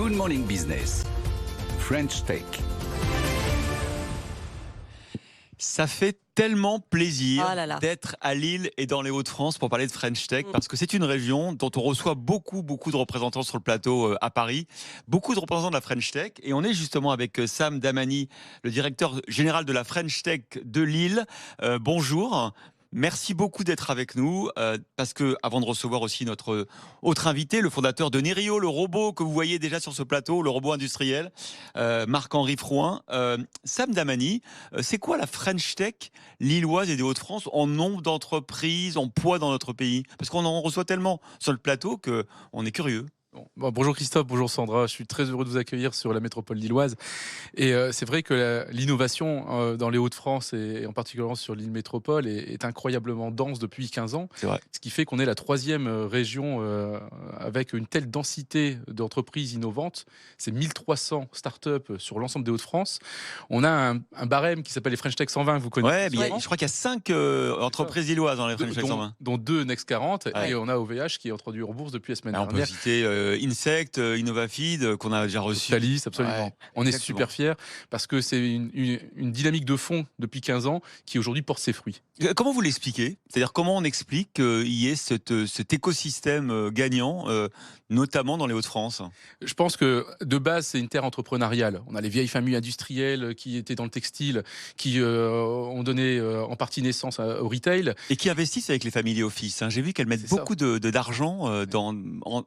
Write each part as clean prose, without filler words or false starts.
Good Morning Business, French Tech. Ça fait tellement plaisir d'être à Lille et dans les Hauts-de-France pour parler de French Tech, parce que c'est une région dont on reçoit beaucoup de représentants sur le plateau à Paris, beaucoup de représentants de la French Tech, et on est justement avec Sam Damani, le directeur général de la French Tech de Lille. Bonjour. Merci beaucoup d'être avec nous, parce que avant de recevoir aussi notre autre invité, le fondateur de Nirio, le robot que vous voyez déjà sur ce plateau, le robot industriel, Marc-Henri Frouin. Sam Damani, c'est quoi la French Tech lilloise et des Hauts-de-France en nombre d'entreprises, en poids dans notre pays? Parce qu'on en reçoit tellement sur le plateau qu'on est curieux. Bonjour Christophe, bonjour Sandra, je suis très heureux de vous accueillir sur la métropole lilloise. Et c'est vrai que l'innovation dans les Hauts-de-France et en particulier sur l'île métropole est incroyablement dense depuis 15 ans. C'est vrai. Ce qui fait qu'on est la 3e région avec une telle densité d'entreprises innovantes. C'est 1300 startups sur l'ensemble des Hauts-de-France. On a un barème qui s'appelle les French Tech 120, vous connaissez. Je crois qu'il y a 5 entreprises lilloises dans les French Tech 120. Dont 2 Next 40, et on a OVH qui est introduit en bourse depuis la semaine dernière. On peut citer Insect, Innovafeed, qu'on a déjà reçu. Thalys, absolument. Ouais, on est super fiers parce que c'est une dynamique de fond depuis 15 ans qui aujourd'hui porte ses fruits. Comment vous l'expliquez? C'est-à-dire comment on explique qu'il y ait cet écosystème gagnant, notamment dans les Hauts-de-France? Je pense que de base, c'est une terre entrepreneuriale. On a les vieilles familles industrielles qui étaient dans le textile, qui ont donné en partie naissance au retail. Et qui investissent avec les family office. J'ai vu qu'elles mettent beaucoup d'argent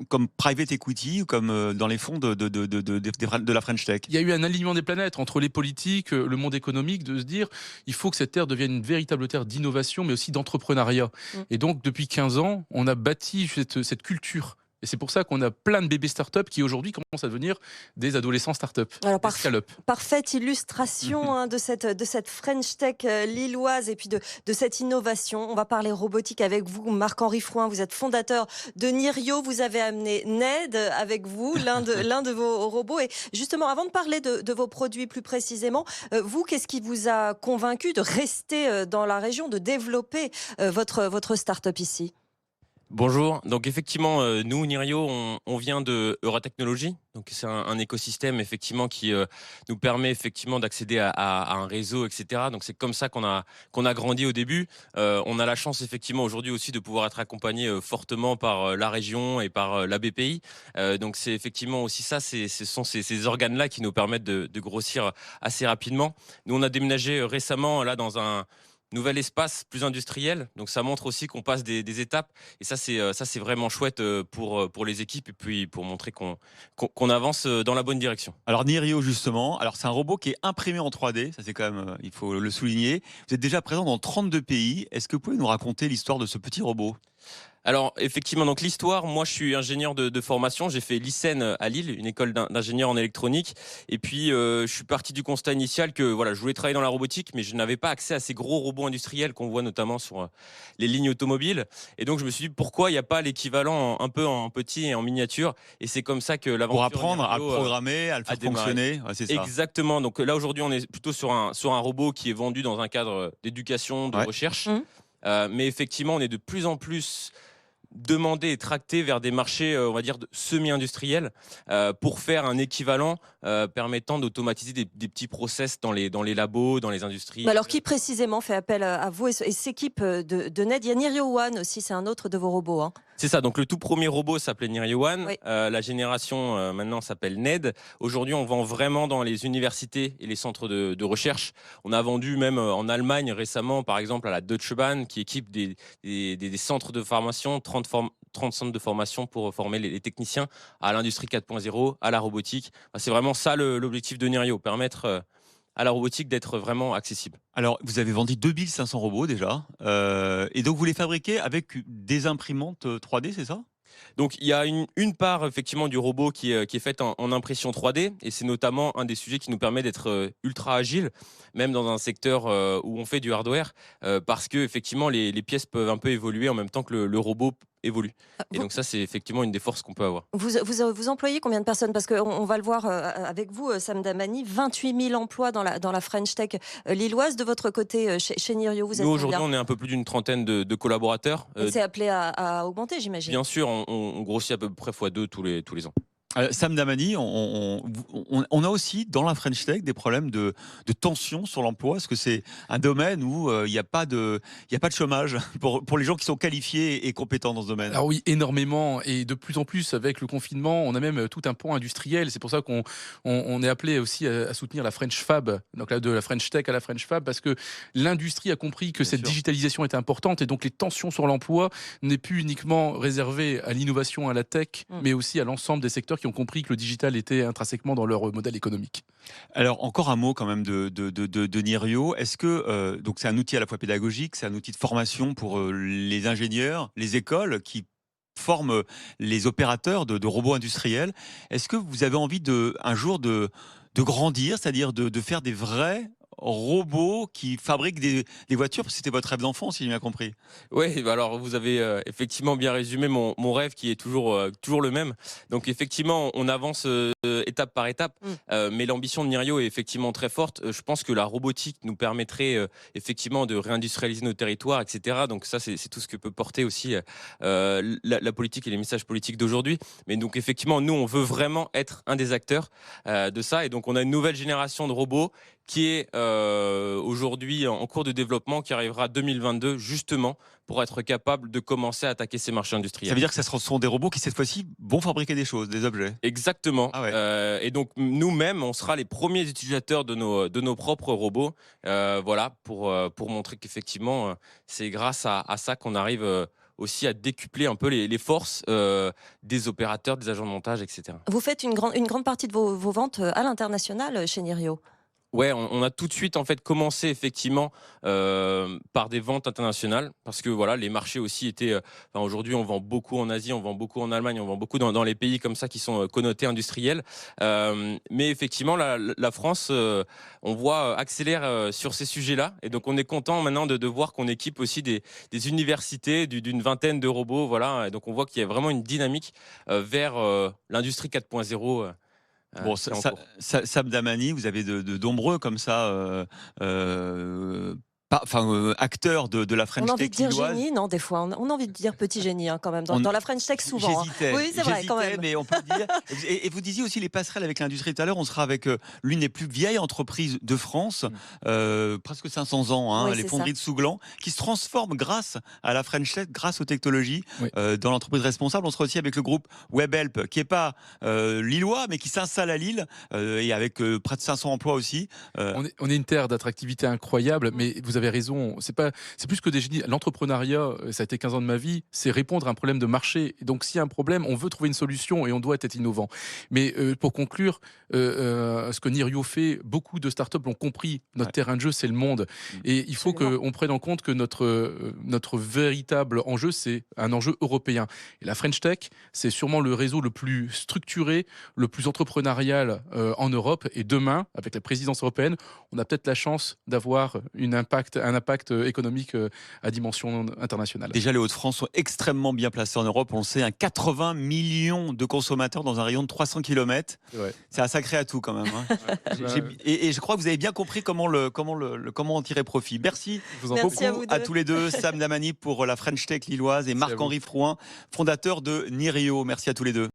comme private equity ou comme dans les fonds de la French Tech. Il y a eu un alignement des planètes entre les politiques, le monde économique, de se dire il faut que cette terre devienne une véritable terre d'innovation, mais aussi d'entrepreneuriat. Et donc, depuis 15 ans, on a bâti cette culture. Et c'est pour ça qu'on a plein de bébés startups qui aujourd'hui commencent à devenir des adolescents startups. Alors, parfaite illustration de cette French Tech lilloise et puis de cette innovation. On va parler robotique avec vous, Marc-Henri Frouin. Vous êtes fondateur de Nirio. Vous avez amené Ned avec vous, l'un de vos robots. Et justement, avant de parler de vos produits plus précisément, vous, qu'est-ce qui vous a convaincu de rester dans la région, de développer votre start-up ici? Bonjour, donc effectivement, nous, Nirio, on vient de Euratechnologies. Donc c'est un écosystème effectivement qui nous permet effectivement d'accéder à un réseau, etc. Donc c'est comme ça qu'on a grandi au début. On a la chance effectivement aujourd'hui aussi de pouvoir être accompagné fortement par la région et par la BPI. Donc c'est effectivement aussi ça, ce sont ces organes-là qui nous permettent de grossir assez rapidement. Nous, on a déménagé récemment là dans un nouvel espace plus industriel, donc ça montre aussi qu'on passe des étapes, et ça c'est vraiment chouette pour les équipes et puis pour montrer qu'on avance dans la bonne direction. Alors Nirio justement, c'est un robot qui est imprimé en 3D, ça c'est quand même, il faut le souligner. Vous êtes déjà présent dans 32 pays, est-ce que vous pouvez nous raconter l'histoire de ce petit robot ? Alors effectivement, donc l'histoire, moi je suis ingénieur de formation, j'ai fait l'ICEN à Lille, une école d'ingénieur en électronique, et puis je suis parti du constat initial que voilà, je voulais travailler dans la robotique, mais je n'avais pas accès à ces gros robots industriels qu'on voit notamment sur les lignes automobiles, et donc je me suis dit pourquoi il n'y a pas l'équivalent un peu en petit et en miniature, et c'est comme ça que l'aventure pour apprendre Nirio, à programmer, à le faire fonctionner, c'est ça. Exactement, donc là aujourd'hui on est plutôt sur un robot qui est vendu dans un cadre d'éducation, de recherche, mais effectivement on est de plus en plus demander et tracter vers des marchés, on va dire, semi-industriels pour faire un équivalent permettant d'automatiser des petits process dans les labos, dans les industries. Alors, qui précisément fait appel à vous et s'équipe de Ned? Il y a Nirio One aussi, c'est un autre de vos robots. C'est ça, donc le tout premier robot s'appelait Nirio One, la génération maintenant s'appelle Ned. Aujourd'hui, on vend vraiment dans les universités et les centres de recherche. On a vendu même en Allemagne récemment, par exemple, à la Deutsche Bahn, qui équipe des centres de formation, 30 centres de formation pour former les techniciens à l'industrie 4.0, à la robotique. C'est vraiment ça l'objectif de Nirio, permettre à la robotique d'être vraiment accessible. Alors, vous avez vendu 2500 robots déjà, et donc vous les fabriquez avec des imprimantes 3D, c'est ça ? Donc il y a une part effectivement du robot qui est faite en impression 3D, et c'est notamment un des sujets qui nous permet d'être ultra agile, même dans un secteur où on fait du hardware, parce que effectivement les pièces peuvent un peu évoluer en même temps que le robot évolue. Et donc ça, c'est effectivement une des forces qu'on peut avoir. Vous employez combien de personnes? Parce qu'on va le voir avec vous, Sam Damani, 28 000 emplois dans la French Tech lilloise. De votre côté, chez Nirio, vous êtes Nous, aujourd'hui, on est un peu plus d'une trentaine de collaborateurs. C'est appelé à augmenter, j'imagine. Bien sûr, on grossit à peu près x2 tous les ans. Sam Damani, on a aussi dans la French Tech des problèmes de tension sur l'emploi. Est-ce que c'est un domaine où il n'y a pas de chômage pour les gens qui sont qualifiés et compétents dans ce domaine? Alors oui, énormément, et de plus en plus avec le confinement, on a même tout un pan industriel. C'est pour ça qu'on est appelé aussi à soutenir la French Fab, donc de la French Tech à la French Fab, parce que l'industrie a compris que Bien cette sûr. digitalisation était importante, et donc les tensions sur l'emploi n'est plus uniquement réservée à l'innovation, à la tech, mais aussi à l'ensemble des secteurs qui ont compris que le digital était intrinsèquement dans leur modèle économique. Alors, encore un mot quand même de Nirio. Est-ce que donc c'est un outil à la fois pédagogique, c'est un outil de formation pour les ingénieurs, les écoles qui forment les opérateurs de robots industriels. Est-ce que vous avez envie un jour de grandir, c'est-à-dire de faire des vrais robots qui fabriquent des voitures? Parce que c'était votre rêve d'enfant, si j'ai bien compris. Oui, bah alors vous avez effectivement bien résumé mon rêve qui est toujours le même. Donc effectivement, on avance étape par étape, mais l'ambition de Nirio est effectivement très forte. Je pense que la robotique nous permettrait effectivement de réindustrialiser nos territoires, etc. Donc ça, c'est tout ce que peut porter aussi la politique et les messages politiques d'aujourd'hui. Mais donc effectivement, nous, on veut vraiment être un des acteurs de ça. Et donc on a une nouvelle génération de robots qui est aujourd'hui en cours de développement, qui arrivera 2022 justement pour être capable de commencer à attaquer ces marchés Ça industriels. veut dire que ce sont des robots qui, cette fois-ci, vont fabriquer des choses, des objets. Exactement. Ah ouais. Et donc nous-mêmes, on sera les premiers utilisateurs de nos propres robots. Voilà, pour montrer qu'effectivement, c'est grâce à ça qu'on arrive aussi à décupler un peu les forces des opérateurs, des agents de montage, etc. Vous faites une grande partie de vos ventes à l'international chez Nirio. Ouais, on a tout de suite en fait commencé effectivement par des ventes internationales parce que voilà, les marchés aussi étaient. Enfin, aujourd'hui, on vend beaucoup en Asie, on vend beaucoup en Allemagne, on vend beaucoup dans les pays comme ça qui sont connotés industriels. Mais effectivement, la France, on voit accélère sur ces sujets-là, et donc on est content maintenant de voir qu'on équipe aussi des universités d'une vingtaine de robots, voilà. Et donc on voit qu'il y a vraiment une dynamique vers l'industrie 4.0. Bon, qui est en cours. Sam Damani, vous avez de nombreux comme ça, acteurs de la On French a envie Tech de dire lilloise. génie, non, des fois. On a envie de dire petit génie, hein, quand même, On- dans la French Tech, souvent. Hein. J'hésitais, Oui, c'est vrai, quand même. mais on peut le dire. Et vous disiez aussi les passerelles avec l'industrie tout à l'heure. On sera avec l'une des plus vieilles entreprises de France, presque 500 ans, hein, Oui, les c'est fonderies de Souglan, qui se transforment grâce à la French Tech, grâce aux technologies Oui. dans l'entreprise responsable. On sera aussi avec le groupe WebHelp, qui n'est pas lillois, mais qui s'installe à Lille, et avec près de 500 emplois aussi. On est une terre d'attractivité incroyable, mais vous avez raison, c'est plus que des génies. L'entrepreneuriat, ça a été 15 ans de ma vie, c'est répondre à un problème de marché. Et donc s'il y a un problème, on veut trouver une solution et on doit être innovant. Mais pour conclure, ce que Nirio fait, beaucoup de startups l'ont compris, notre terrain de jeu, c'est le monde. Et il faut Absolument. qu'on prenne en compte que notre véritable enjeu, c'est un enjeu européen. Et la French Tech, c'est sûrement le réseau le plus structuré, le plus entrepreneurial en Europe. Et demain, avec la présidence européenne, on a peut-être la chance d'avoir un impact économique à dimension internationale. Déjà, les Hauts-de-France sont extrêmement bien placés en Europe. On le sait, 80 millions de consommateurs dans un rayon de 300 km. C'est un sacré atout quand même. Hein. Et je crois que vous avez bien compris comment en tirer profit. Merci Je vous en Merci prie. à beaucoup vous à deux. tous les deux. Sam Damani pour la French Tech lilloise et Merci à Marc-Henri Frouin, fondateur de Nirio. Merci à tous les deux.